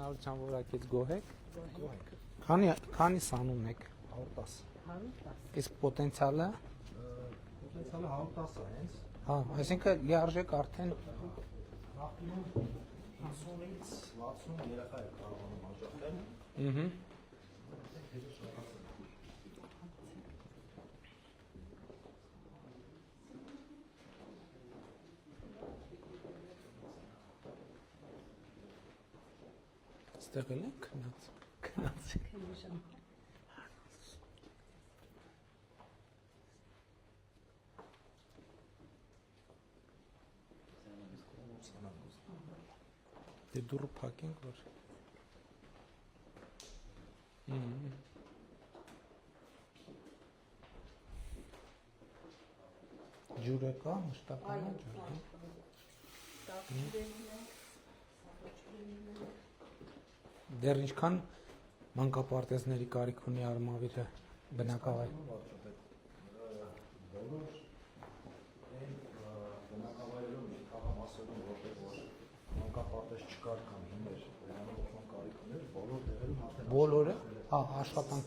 Շնորհակալություն, որ եկեք գոհեք։ Քանի սան ունեք։ 110։ 110։ Իսկ պոտենցիալը 110 է հենց։ Հա, այսինքն լիարժեք արդեն Նախկինում 50-ից 60 երեխա է կարողանում աջակցել։ Ահա։ Ստեղ էլ ենք քնած։ Դե դուրը փակենք որ։ Ջուրը կա, մշտական է ջուրը։ Դեռ ինչքան մանկապարտեզների կարիք ունի Արմավիրը բնակավայր։ Բոլոր այն բնակավայրերում քաղաքասերում որտեղ մանկապարտեզ չկար կամ հիմներ վերանորոգման կարիք ուներ, բոլոր տեղերում արդեն Բոլորը, հա, աշխատանք։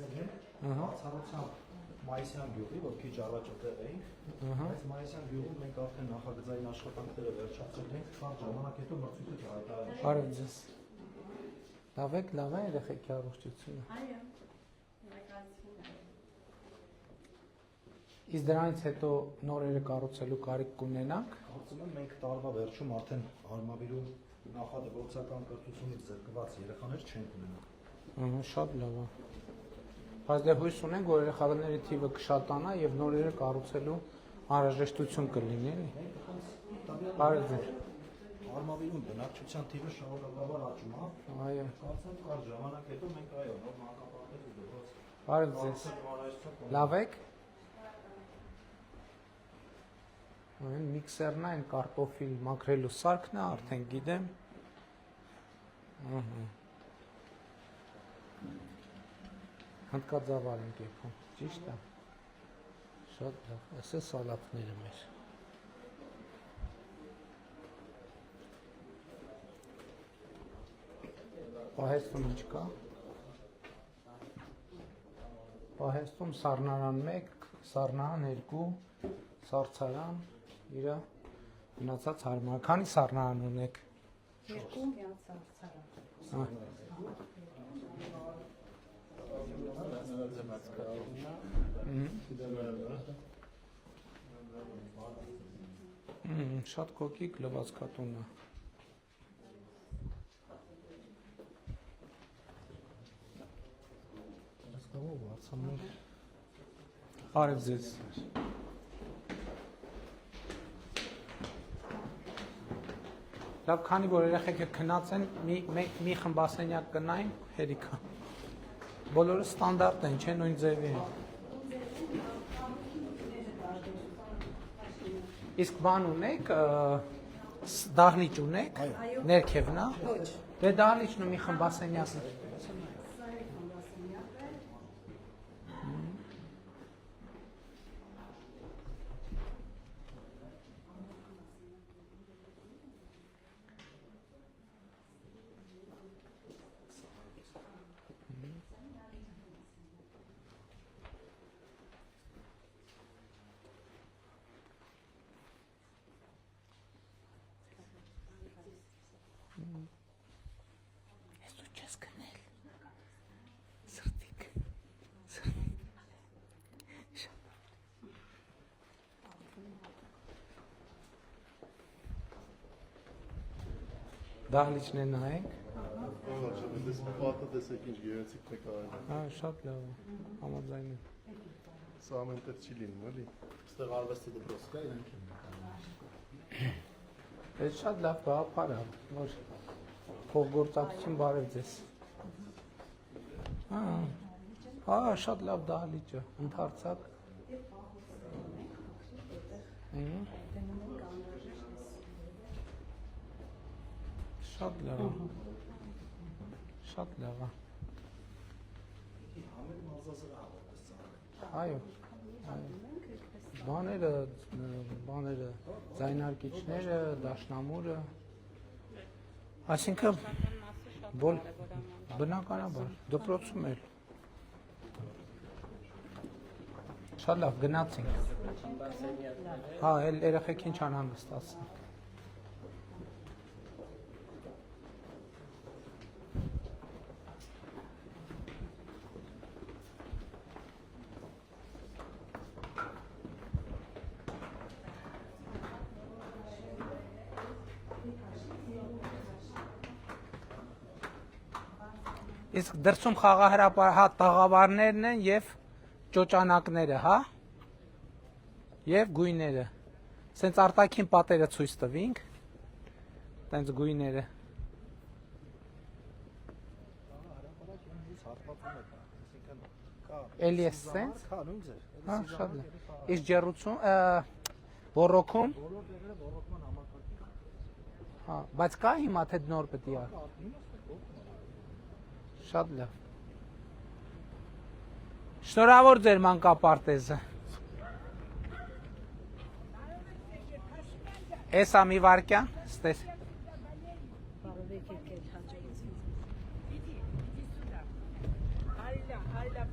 Բացառությամբ Մայիսյան գյուղի, որ քիչ առաջ այդտեղ էինք, բայց Մայիսյան գյուղում մենք արդեն նախագծային աշխատանքները վերջացրել ենք, շատ ժամանակ հետո մրցույթը հայտարարել։ Բարև ձեզ։ Լավ է երեխեքի առողջությունը։ Այո, նկարություն է։ Իսկ դրանից հետո նորերը կառուցելու կարիք կունենանք։ Կարծում եմ մենք տարվա վերջում արդեն Արմավիրում նախադպրոցական կրթությունից զրկված երեխաներ չենք ունենա։ Շատ լավ է։ Բայց դե հույս ունենք, որ երեխաների թիվը կշատանա եւ նորերը կառուցելու անհրաժեշտություն կլինի, էլի։ Բարև ձեզ։ Արմավիրում բնակչության թիվը շարունակաբար աճում է։ Այո։ Կարծեմ կար ժամանակ հետո մենք այո, նոր մանկապարտեզ ու դպրոց։ Բարև ձեզ։ Լավ եք։ Այն միքսերն այն կարտոֆիլ մաքրելու սարքն է, արդեն գիտեմ։ Ահա։ Հնդկաձավար ենք եկում, ճիշտ է։ Շատ լավ, այս է սալատները մեր։ Պահեստում ինչ կա։ Պահեստում սառնարան 1, սառնարան 2, սառցարան, իրա մնացած հարմար։ Քանի սառնարան ունեք։ 2 միած սարսարան։ Շատ կոկիկ լվացքատուն է։ Բարև ձեզ։ Լավ, քանի որ երեխեքը քնած են, մի խմբասենյակ կնային, հերիքա։ Բոլորը ստանդարտ են, չէ՞, նույն ձևի են։ Իսկ բան ունեք, դահլիճ ունեք, ներքևն է։ Ոչ։ Դե դահլիճն ու մի խմբասենյակ։ Դահլիճն է նայենք։ Դες պատը տեսեք ինչ գեղեցիկ նկարել։ Հա, շատ լավ է։ Համաձայն եմ։ Սա ամենտեղ չի լինում, էլի։ Այստեղ արվեստի դպրոց կա, իրանք են նկարել։ Այդ շատ լավ գաղափար է, որ փոխգործակցություն բարև ձեզ։ Հա, շատ լավ դահլիճ է, ընդարձակ։ Շատ լավ է։ Շատ լավ է։ Այո, այո։ Բաները, ձայնարկիչները, դաշնամուրը, այսինքն Բոլ բնականաբար դպրոցում էլ։ Շատ լավ գնացինք։ Հա, էլ երեխեքին չանհանգստացնենք։ Իսկ դրսում խաղահրապար, հա, տաղավարներն են եւ ճոճանակները, հա? Եվ գույները։ Սենց արտաքին պատերը ցույց տվինք։ Տենց գույները։ Էլի է սենց։ Հա, նույն ձեր։ Հա, շատ լավ։ Իսկ ջեռուցում, բոռոքում։ Բոլոր տեղերը ռոռոկման համակարգի։ Հա, բայց կա հիմա թե նոր պետք է։ Շատ լավ։ Շնորհավոր ձեր մանկապարտեզը։ Էսա մի վարքյան, ստես։ Բարովեք եկել հաջողություն։ Այլա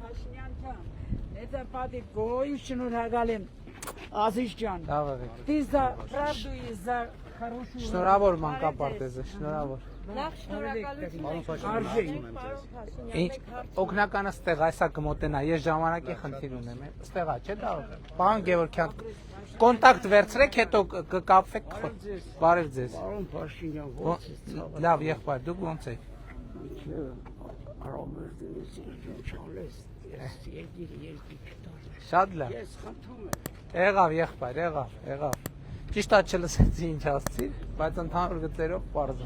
Փաշինյան ջան, это падик очень շնորհակալ եմ Ազիզ ջան։ Լավ եղեք։ Ты за правду и за хорошую Շնորհավոր մանկապարտեզը, շնորհավոր։ Լավ, շնորհակալություն։ արժեք։ Օգնականը ստեղ այսա կմոտենա, ես ժամանակի խնդիր ունեմ, ստեղա, չէ՞ դա։ Պարոն Գևորգյան, կոնտակտ վերցրեք, հետո կկապվեք։ Բարև ձեզ։ Պարոն Փաշինյան, ո՞նց է ցավը։ Լավ, եղբայր, դուք ո՞նց եք։ Արամերդից չանես, ես երկի չտար։ Շատ լավ։ Ես խնդրում եմ։ Եղավ, եղբայր, եղավ։ Ճիշտ է չլսեցի ինչ ասցիր, բայց ընդհանուր գծերով պարզ է։